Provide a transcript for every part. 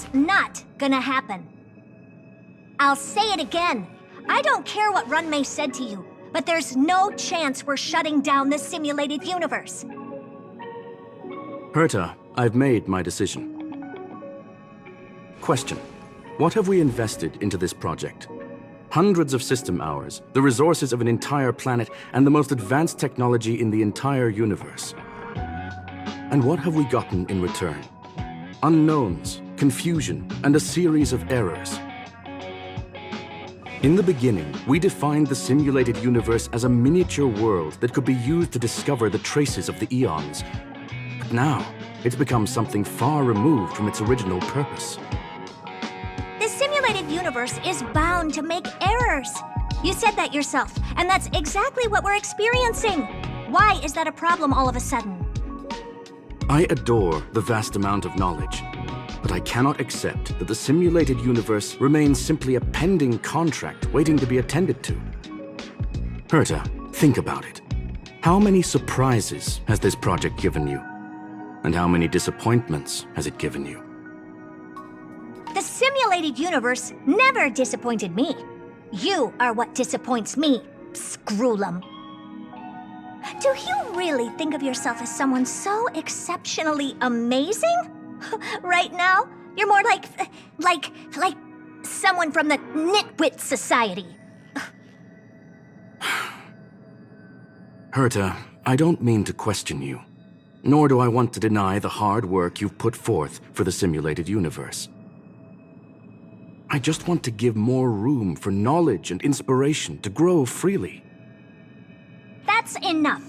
It's not gonna happen. I'll say it again. I don't care what Runmei said to you, but there's no chance we're shutting down the simulated universe. Herta, I've made my decision. Question: what have we invested into this project? Hundreds of system hours, the resources of an entire planet, and the most advanced technology in the entire universe. And what have we gotten in return? Unknowns, confusion, and a series of errors. In the beginning, we defined the simulated universe as a miniature world that could be used to discover the traces of the eons. But now, it's become something far removed from its original purpose. The simulated universe is bound to make errors. You said that yourself, and that's exactly what we're experiencing. Why is that a problem all of a sudden? I adore the vast amount of knowledge, but I cannot accept that the simulated universe remains simply a pending contract waiting to be attended to. Herta, think about it. How many surprises has this project given you? And how many disappointments has it given you? The simulated universe never disappointed me. You are what disappoints me, Scroolum. Do you really think of yourself as someone so exceptionally amazing? Right now, you're more like someone from the Nitwit Society. Herta, I don't mean to question you, nor do I want to deny the hard work you've put forth for the simulated universe. I just want to give more room for knowledge and inspiration to grow freely. That's enough.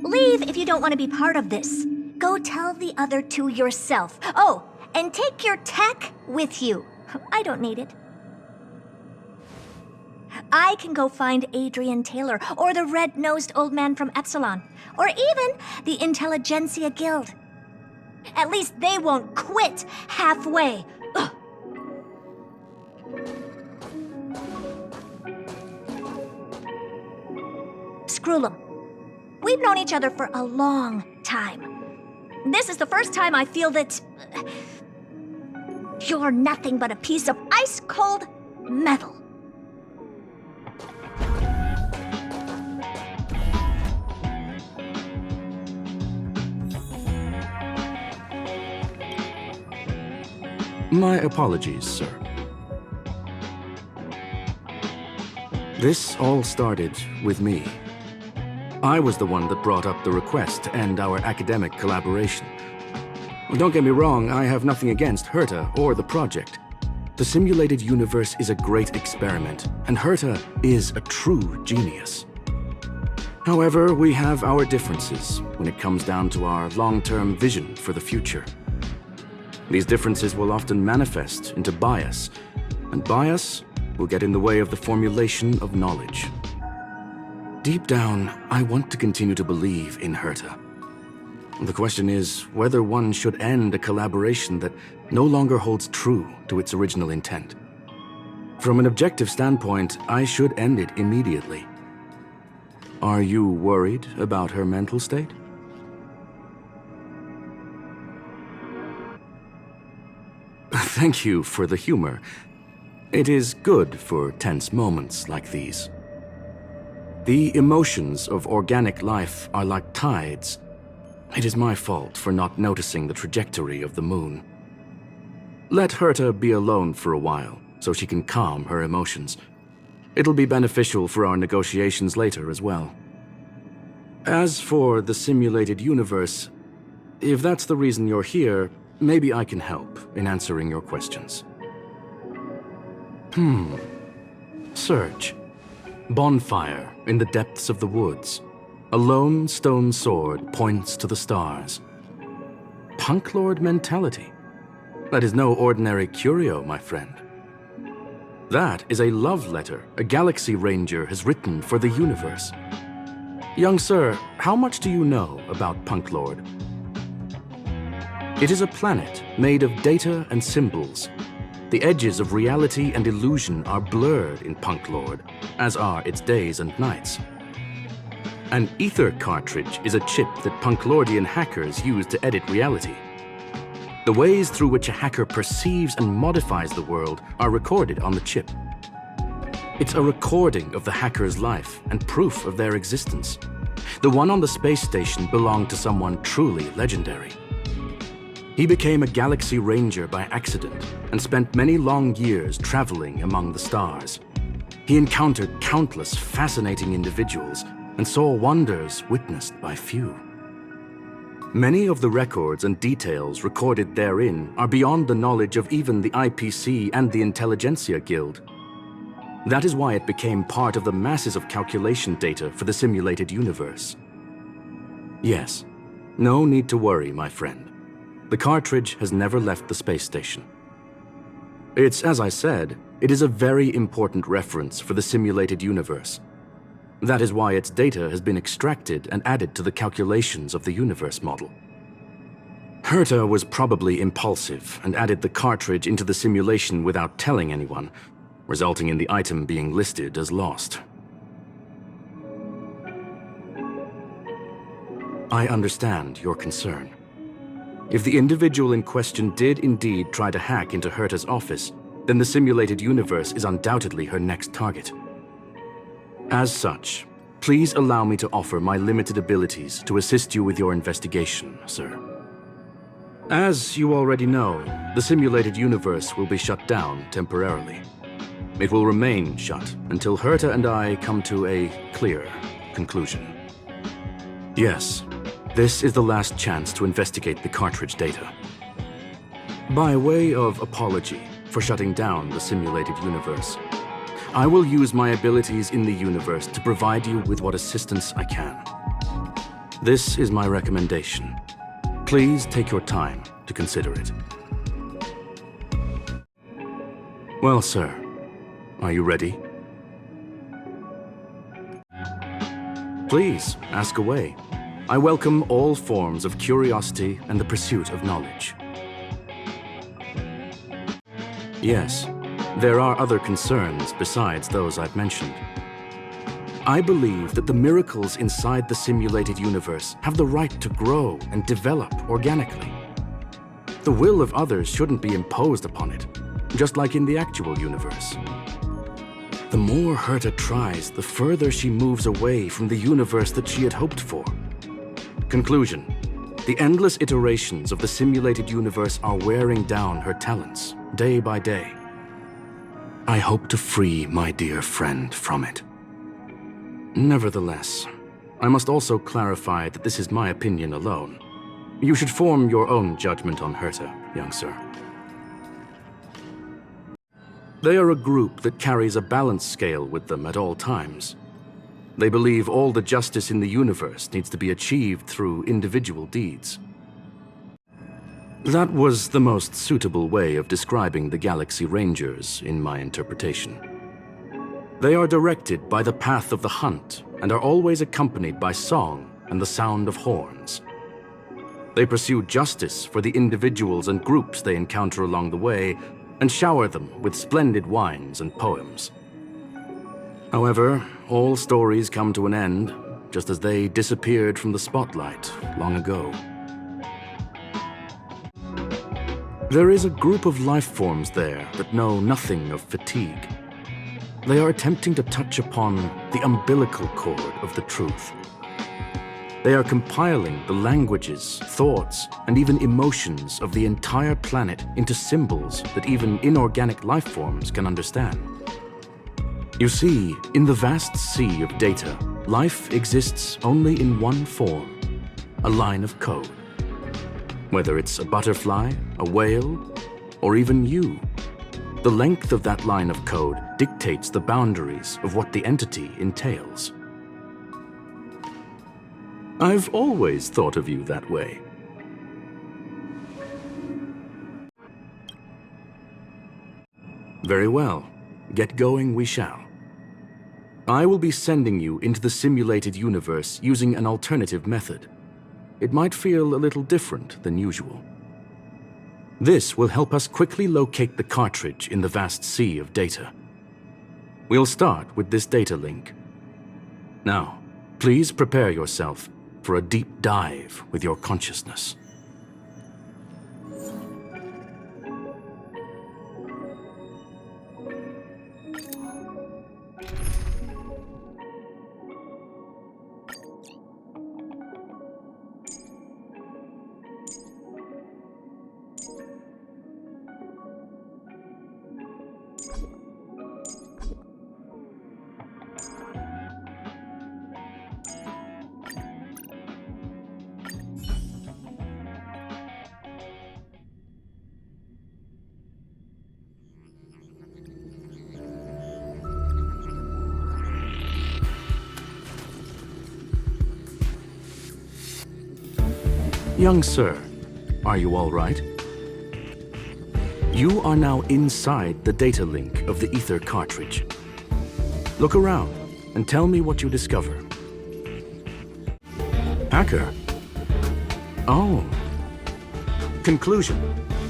Leave if you don't want to be part of this. Go tell the other two yourself. Oh, and take your tech with you. I don't need it. I can go find Adrian Taylor, or the red-nosed old man from Epsilon, or even the Intelligentsia Guild. At least they won't quit halfway. Ugh. Scroolum, we've known each other for a long time. This is the first time I feel that you're nothing but a piece of ice-cold metal. My apologies, sir. This all started with me. I was the one that brought up the request to end our academic collaboration. Don't get me wrong, I have nothing against Herta or the project. The simulated universe is a great experiment, and Herta is a true genius. However, we have our differences when it comes down to our long-term vision for the future. These differences will often manifest into bias, and bias will get in the way of the formulation of knowledge. Deep down, I want to continue to believe in Herta. The question is whether one should end a collaboration that no longer holds true to its original intent. From an objective standpoint, I should end it immediately. Are you worried about her mental state? Thank you for the humor. It is good for tense moments like these. The emotions of organic life are like tides. It is my fault for not noticing the trajectory of the moon. Let Herta be alone for a while, so she can calm her emotions. It'll be beneficial for our negotiations later as well. As for the simulated universe, if that's the reason you're here, maybe I can help in answering your questions. Search. Bonfire in the depths of the woods. A lone stone sword points to the stars. Punk Lord mentality. That is no ordinary curio, my friend. That is a love letter a Galaxy Ranger has written for the universe. Young sir, how much do you know about Punk Lord? It is a planet made of data and symbols. The edges of reality and illusion are blurred in Punk Lord, as are its days and nights. An ether cartridge is a chip that Punklordian hackers use to edit reality. The ways through which a hacker perceives and modifies the world are recorded on the chip. It's a recording of the hacker's life and proof of their existence. The one on the space station belonged to someone truly legendary. He became a Galaxy Ranger by accident and spent many long years traveling among the stars. He encountered countless fascinating individuals and saw wonders witnessed by few. Many of the records and details recorded therein are beyond the knowledge of even the IPC and the Intelligentsia Guild. That is why it became part of the masses of calculation data for the simulated universe. Yes, no need to worry, my friend. The cartridge has never left the space station. It's, as I said, it is a very important reference for the simulated universe. That is why its data has been extracted and added to the calculations of the universe model. Herta was probably impulsive and added the cartridge into the simulation without telling anyone, resulting in the item being listed as lost. I understand your concern. If the individual in question did indeed try to hack into Herta's office, then the simulated universe is undoubtedly her next target. As such, please allow me to offer my limited abilities to assist you with your investigation, sir. As you already know, the simulated universe will be shut down temporarily. It will remain shut until Herta and I come to a clear conclusion. Yes, this is the last chance to investigate the cartridge data. By way of apology for shutting down the simulated universe, I will use my abilities in the universe to provide you with what assistance I can. This is my recommendation. Please take your time to consider it. Well, sir, are you ready? Please, ask away. I welcome all forms of curiosity and the pursuit of knowledge. Yes, there are other concerns besides those I've mentioned. I believe that the miracles inside the simulated universe have the right to grow and develop organically. The will of others shouldn't be imposed upon it, just like in the actual universe. The more Herta tries, the further she moves away from the universe that she had hoped for. Conclusion: the endless iterations of the simulated universe are wearing down her talents, day by day. I hope to free my dear friend from it. Nevertheless, I must also clarify that this is my opinion alone. You should form your own judgment on Herta, young sir. They are a group that carries a balance scale with them at all times. They believe all the justice in the universe needs to be achieved through individual deeds. That was the most suitable way of describing the Galaxy Rangers, in my interpretation. They are directed by the path of the hunt and are always accompanied by song and the sound of horns. They pursue justice for the individuals and groups they encounter along the way and shower them with splendid wines and poems. However, all stories come to an end, just as they disappeared from the spotlight long ago. There is a group of life forms there that know nothing of fatigue. They are attempting to touch upon the umbilical cord of the truth. They are compiling the languages, thoughts, and even emotions of the entire planet into symbols that even inorganic life forms can understand. You see, in the vast sea of data, life exists only in one form: a line of code. Whether it's a butterfly, a whale, or even you, the length of that line of code dictates the boundaries of what the entity entails. I've always thought of you that way. Very well. Get going we shall. I will be sending you into the simulated universe using an alternative method. It might feel a little different than usual. This will help us quickly locate the cartridge in the vast sea of data. We'll start with this data link. Now, please prepare yourself for a deep dive with your consciousness. Young sir, are you all right? You are now inside the data link of the Ether cartridge. Look around and tell me what you discover. Hacker? Oh. Conclusion.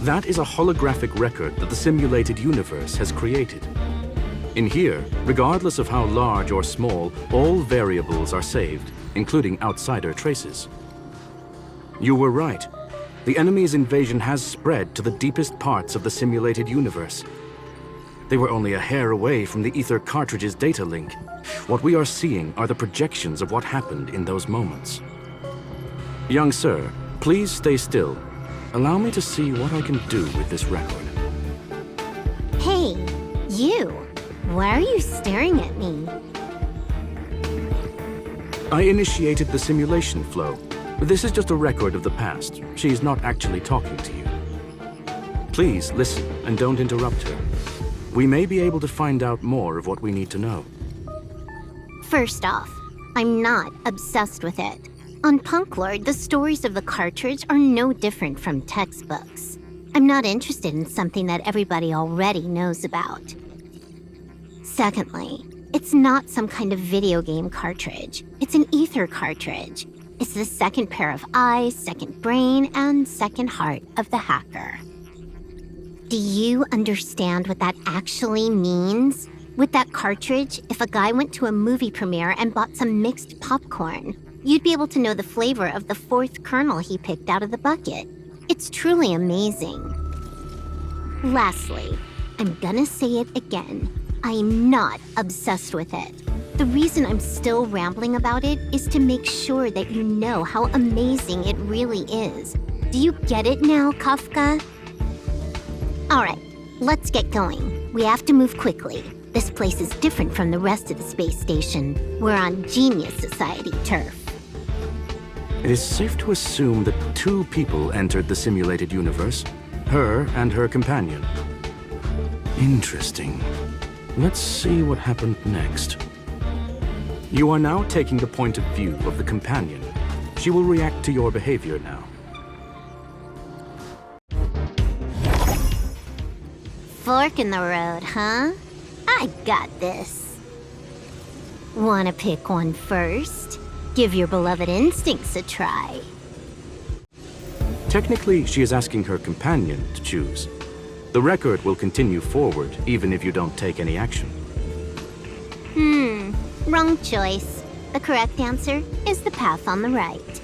That is a holographic record that the simulated universe has created. In here, regardless of how large or small, all variables are saved, including outsider traces. You were right. The enemy's invasion has spread to the deepest parts of the simulated universe. They were only a hair away from the Ether cartridge's data link. What we are seeing are the projections of what happened in those moments. Young sir, please stay still. Allow me to see what I can do with this record. Hey, you! Why are you staring at me? I initiated the simulation flow. This is just a record of the past. She's not actually talking to you. Please listen and don't interrupt her. We may be able to find out more of what we need to know. First off, I'm not obsessed with it. On Punklord, the stories of the cartridge are no different from textbooks. I'm not interested in something that everybody already knows about. Secondly, it's not some kind of video game cartridge. It's an Ether cartridge. It's the second pair of eyes, second brain, and second heart of the hacker. Do you understand what that actually means? With that cartridge, if a guy went to a movie premiere and bought some mixed popcorn, you'd be able to know the flavor of the fourth kernel he picked out of the bucket. It's truly amazing. Lastly, I'm gonna say it again. I'm not obsessed with it. The reason I'm still rambling about it is to make sure that you know how amazing it really is. Do you get it now, Kafka? Alright, let's get going. We have to move quickly. This place is different from the rest of the space station. We're on Genius Society turf. It is safe to assume that two people entered the simulated universe, her and her companion. Interesting. Let's see what happened next. You are now taking the point of view of the companion. She will react to your behavior now. Fork in the road, huh? I got this. Wanna pick one first? Give your beloved instincts a try. Technically, she is asking her companion to choose. The record will continue forward, even if you don't take any action. Wrong choice. The correct answer is the path on the right.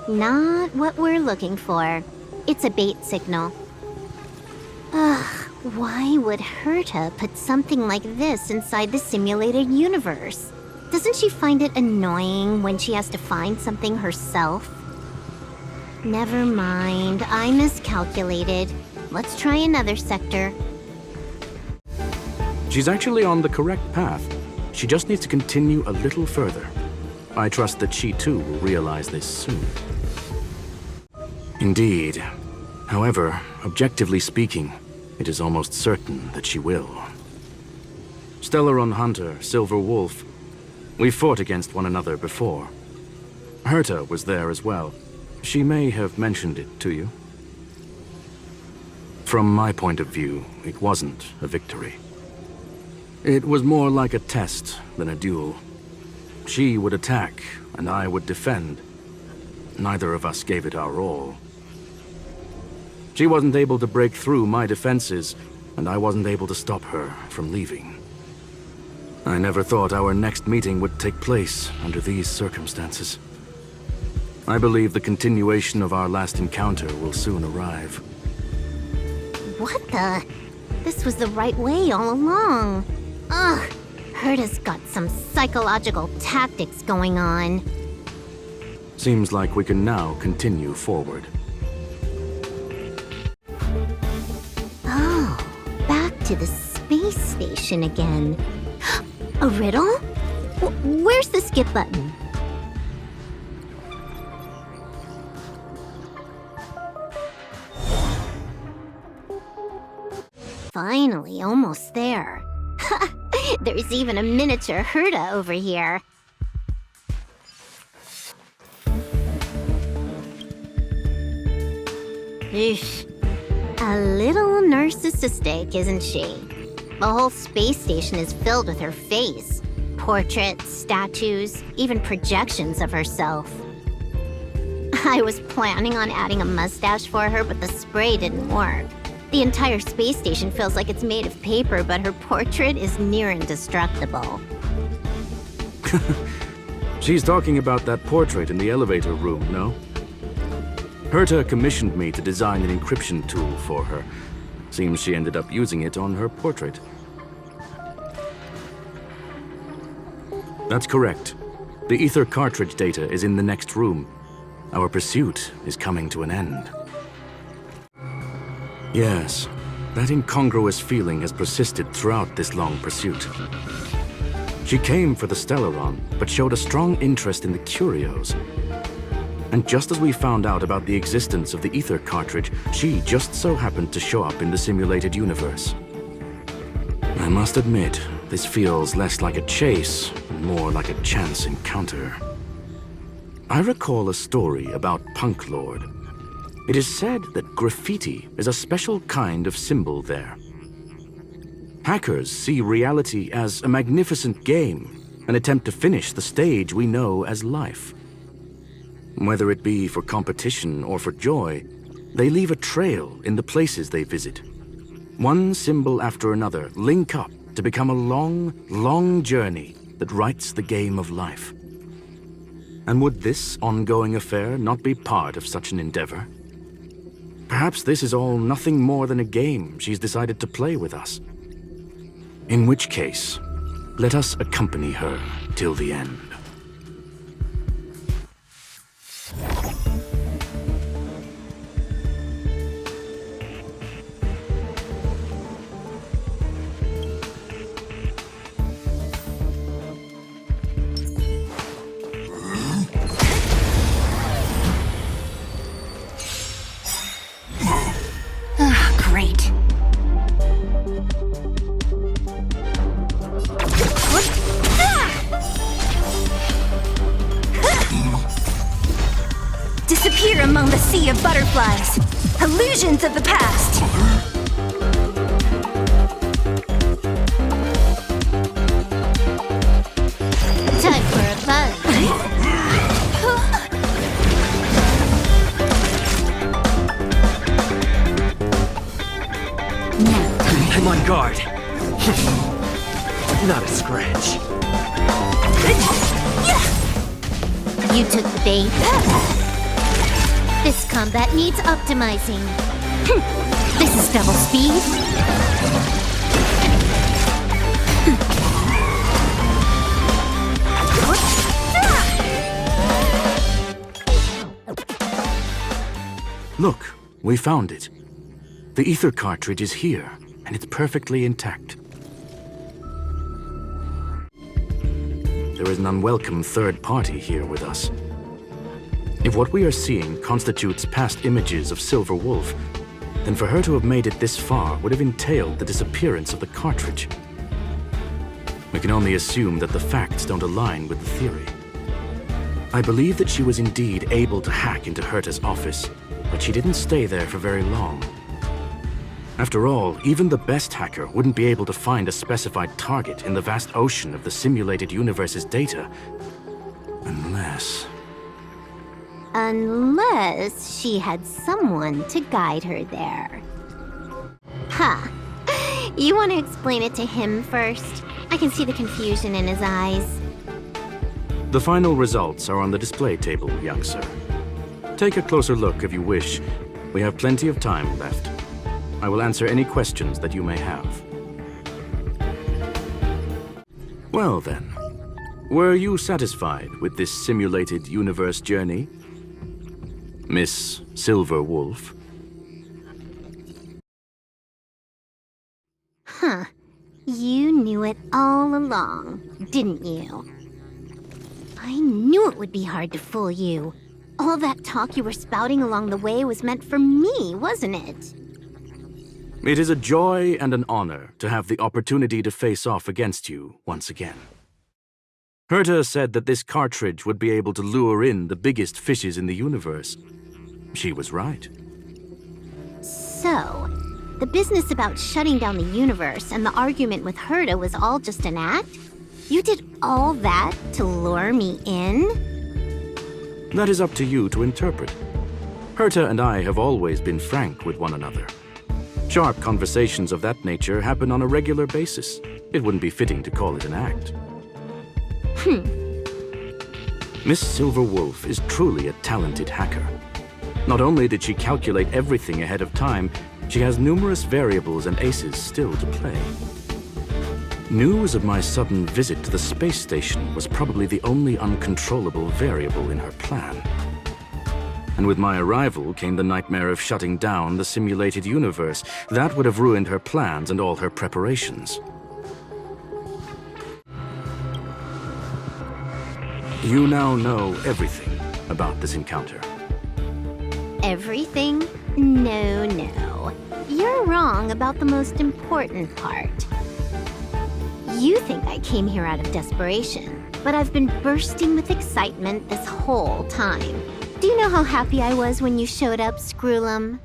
Not what we're looking for. It's a bait signal. Ugh, why would Herta put something like this inside the simulated universe? Doesn't she find it annoying when she has to find something herself? Never mind, I miscalculated. Let's try another sector. She's actually on the correct path. She just needs to continue a little further. I trust that she too will realize this soon. Indeed. However, objectively speaking, it is almost certain that she will. Stellaron Hunter, Silver Wolf. We fought against one another before. Herta was there as well. She may have mentioned it to you. From my point of view, it wasn't a victory. It was more like a test than a duel. She would attack, and I would defend. Neither of us gave it our all. She wasn't able to break through my defenses, and I wasn't able to stop her from leaving. I never thought our next meeting would take place under these circumstances. I believe the continuation of our last encounter will soon arrive. What the? This was the right way all along. Ugh, Herta's got some psychological tactics going on. Seems like we can now continue forward. Oh, back to the space station again. A riddle? Where's the skip button? Finally, almost there. There's even a miniature Herta over here. Eesh. A little narcissistic, isn't she? The whole space station is filled with her face. Portraits, statues, even projections of herself. I was planning on adding a mustache for her, but the spray didn't work. The entire space station feels like it's made of paper, but her portrait is near indestructible. She's talking about that portrait in the elevator room, no? Herta commissioned me to design an encryption tool for her. Seems she ended up using it on her portrait. That's correct. The ether cartridge data is in the next room. Our pursuit is coming to an end. Yes, that incongruous feeling has persisted throughout this long pursuit. She came for the Stellaron, but showed a strong interest in the curios. And just as we found out about the existence of the ether cartridge, she just so happened to show up in the simulated universe. I must admit, this feels less like a chase and more like a chance encounter. I recall a story about Punk Lord. It is said that graffiti is a special kind of symbol there. Hackers see reality as a magnificent game, an attempt to finish the stage we know as life. Whether it be for competition or for joy, they leave a trail in the places they visit. One symbol after another link up to become a long, long journey that writes the game of life. And would this ongoing affair not be part of such an endeavor? Perhaps this is all nothing more than a game she's decided to play with us. In which case, let us accompany her till the end. Great. Disappear among the sea of butterflies. Illusions of the past. Time for a buzz. I'm on guard. Not a scratch. You took the bait. This combat needs optimizing. This is double speed. Look, we found it. The ether cartridge is here, and it's perfectly intact. There is an unwelcome third party here with us. If what we are seeing constitutes past images of Silver Wolf, then for her to have made it this far would have entailed the disappearance of the cartridge. We can only assume that the facts don't align with the theory. I believe that she was indeed able to hack into Herta's office, but she didn't stay there for very long. After all, even the best hacker wouldn't be able to find a specified target in the vast ocean of the simulated universe's data. Unless she had someone to guide her there. Huh. You want to explain it to him first? I can see the confusion in his eyes. The final results are on the display table, young sir. Take a closer look if you wish. We have plenty of time left. I will answer any questions that you may have. Well then, were you satisfied with this simulated universe journey, Miss Silver Wolf? Huh. You knew it all along, didn't you? I knew it would be hard to fool you. All that talk you were spouting along the way was meant for me, wasn't it? It is a joy and an honor to have the opportunity to face off against you once again. Herta said that this cartridge would be able to lure in the biggest fishes in the universe. She was right. So, the business about shutting down the universe and the argument with Herta was all just an act? You did all that to lure me in? That is up to you to interpret. Herta and I have always been frank with one another. Sharp conversations of that nature happen on a regular basis. It wouldn't be fitting to call it an act. Miss Silverwolf is truly a talented hacker. Not only did she calculate everything ahead of time, she has numerous variables and aces still to play. News of my sudden visit to the space station was probably the only uncontrollable variable in her plan. And with my arrival came the nightmare of shutting down the simulated universe. That would have ruined her plans and all her preparations. You now know everything about this encounter. Everything? No, no. You're wrong about the most important part. You think I came here out of desperation, but I've been bursting with excitement this whole time. Do you know how happy I was when you showed up, Screwlum?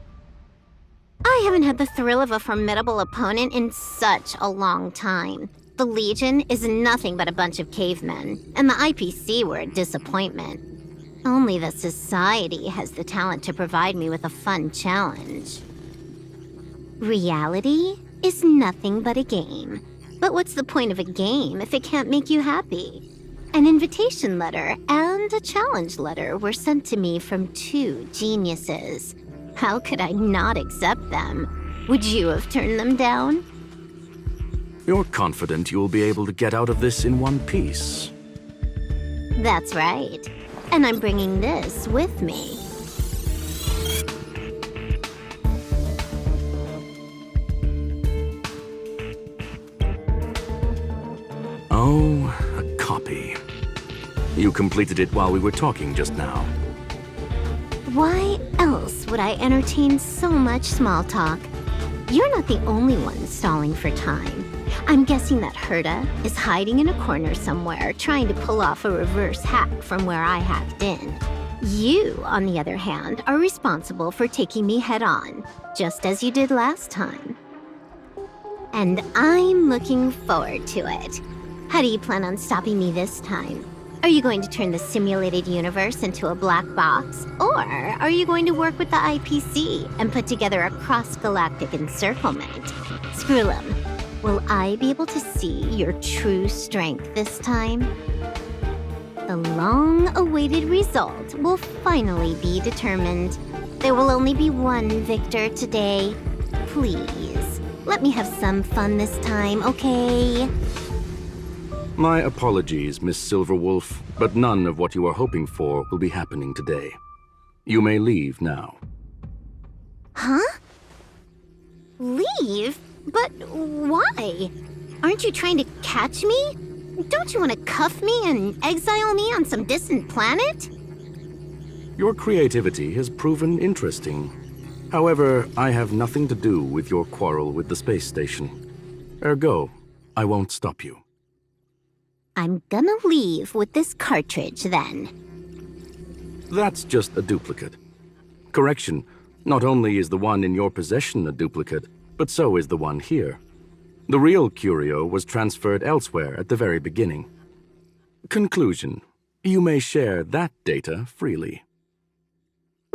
I haven't had the thrill of a formidable opponent in such a long time. The Legion is nothing but a bunch of cavemen, and the IPC were a disappointment. Only the Society has the talent to provide me with a fun challenge. Reality is nothing but a game. But what's the point of a game if it can't make you happy? An invitation letter and a challenge letter were sent to me from two geniuses. How could I not accept them? Would you have turned them down? You're confident you will be able to get out of this in one piece. That's right. And I'm bringing this with me. Oh, a copy. You completed it while we were talking just now. Why else would I entertain so much small talk? You're not the only one stalling for time. I'm guessing that Herta is hiding in a corner somewhere, trying to pull off a reverse hack from where I hacked in. You, on the other hand, are responsible for taking me head-on, just as you did last time. And I'm looking forward to it. How do you plan on stopping me this time? Are you going to turn the simulated universe into a black box? Or are you going to work with the IPC and put together a cross-galactic encirclement? Screwlum, will I be able to see your true strength this time? The long-awaited result will finally be determined. There will only be one victor today. Please, let me have some fun this time, okay? My apologies, Miss Silverwolf, but none of what you are hoping for will be happening today. You may leave now. Huh? Leave? But why? Aren't you trying to catch me? Don't you want to cuff me and exile me on some distant planet? Your creativity has proven interesting. However, I have nothing to do with your quarrel with the space station. Ergo, I won't stop you. I'm gonna leave with this cartridge then. That's just a duplicate. Correction, not only is the one in your possession a duplicate, but so is the one here. The real curio was transferred elsewhere at the very beginning. Conclusion, you may share that data freely.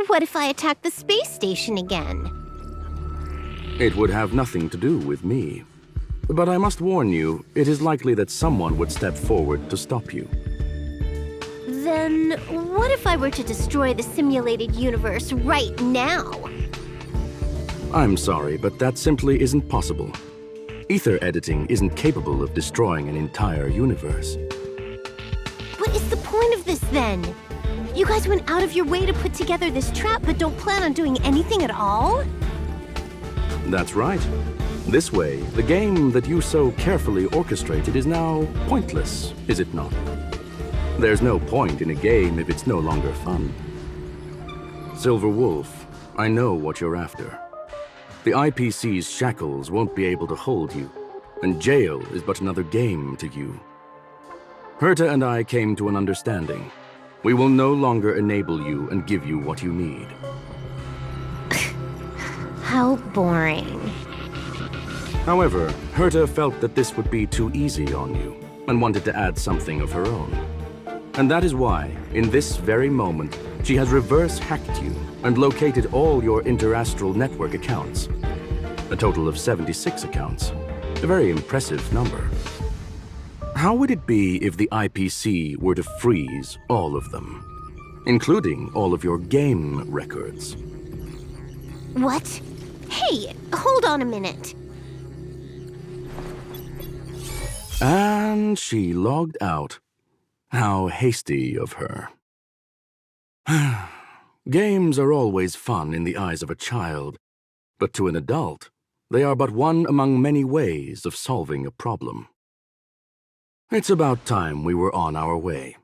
What if I attack the space station again? It would have nothing to do with me. But I must warn you, it is likely that someone would step forward to stop you. Then what if I were to destroy the simulated universe right now? I'm sorry, but that simply isn't possible. Ether editing isn't capable of destroying an entire universe. What is the point of this then? You guys went out of your way to put together this trap but don't plan on doing anything at all? That's right. This way, the game that you so carefully orchestrated is now pointless, is it not? There's no point in a game if it's no longer fun. Silverwolf, I know what you're after. The IPC's shackles won't be able to hold you, and jail is but another game to you. Herta and I came to an understanding. We will no longer enable you and give you what you need. How boring. However, Herta felt that this would be too easy on you and wanted to add something of her own. And that is why, in this very moment, she has reverse-hacked you and located all your interastral network accounts. A total of 76 accounts. A very impressive number. How would it be if the IPC were to freeze all of them, including all of your game records? What? Hey, hold on a minute. And she logged out. How hasty of her. Games are always fun in the eyes of a child, but to an adult, they are but one among many ways of solving a problem. It's about time we were on our way.